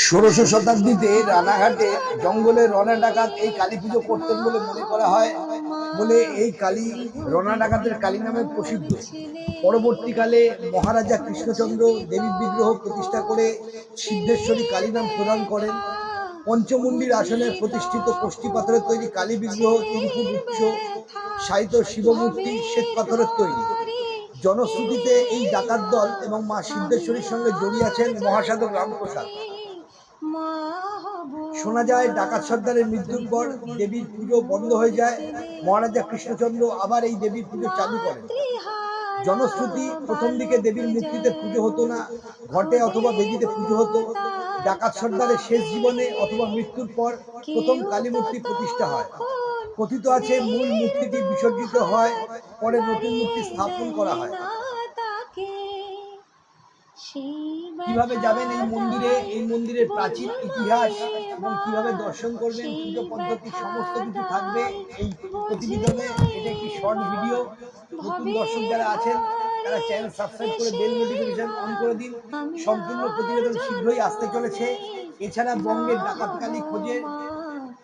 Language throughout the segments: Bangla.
ষোড়শ শতাব্দীতে রানাঘাটে জঙ্গলে রনা ডাকাত এই কালী পুজো করতেন বলে মনে করা হয় বলে এই কালী রনা ডাকাতের কালী নামে প্রসিদ্ধ। পরবর্তীকালে মহারাজা কৃষ্ণচন্দ্র দেবীর বিগ্রহ প্রতিষ্ঠা করে সিদ্ধেশ্বরী কালী নাম প্রদান করেন। পঞ্চমুণ্ডির আসনে প্রতিষ্ঠিত কষ্টি পাথরের তৈরি কালী বিগ্রহ ৩ ফুট উচ্চ, সাহিত্য শিবমূর্তি শ্বেত পাথরের তৈরি। জনশ্রুতিতে এই ডাকাত দল এবং মা সিদ্ধেশ্বরীর সঙ্গে জড়িয়ে আছেন মহাসাধক রামপ্রসাদ। শোনা যায় ডাকাত সর্দারের মৃত্যুর পর দেবীর পুজো বন্ধ হয়ে যায়। মহারাজা কৃষ্ণচন্দ্র আবার এই দেবীর পুজো চালু করেন। জনশ্রুতি প্রথম দিকে দেবীর মূর্তিতে পুজো হতো না, ঘটে অথবা বেদিতে পুজো হতো। ডাকাত সর্দারের শেষ জীবনে অথবা মৃত্যুর পর প্রথম কালী মূর্তি প্রতিষ্ঠা হয়। কথিত আছে মূল মূর্তিটি বিসর্জিত হয়, পরে নতুন মূর্তি স্থাপন করা হয়। কিভাবে যাবেন এই মন্দিরে, এই মন্দিরের প্রাচীন ইতিহাস এবং কিভাবে দর্শন করবেন, পুজো পদ্ধতি সমস্ত কিছু থাকবে এই প্রতিবেদনে। এটা একটি শর্ট ভিডিও। নতুন দর্শক যারা আছেন তারা চ্যানেল সাবস্ক্রাইব করে বেল নোটিফিকেশন অন করে দিন। সম্পূর্ণ প্রতিবেদন শীঘ্রই আসতে চলেছে। এছাড়া বঙ্গের ডাকাতকালী খোঁজে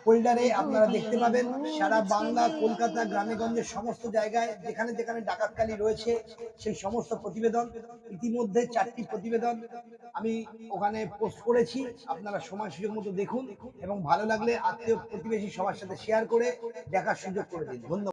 ফোল্ডারে আপনারা দেখতে পাবেন সারা বাংলা, কলকাতা, গ্রামেগঞ্জের সমস্ত জায়গায় যেখানে যেখানে ডাকাতকালী রয়েছে সেই সমস্ত প্রতিবেদন। ইতিমধ্যে 4টি প্রতিবেদন আমি ওখানে পোস্ট করেছি। আপনারা সময় সুযোগ মতো দেখুন এবং ভালো লাগলে আত্মীয় প্রতিবেশী সবার সাথে শেয়ার করে দেখার সুযোগ করে দিন। ধন্যবাদ।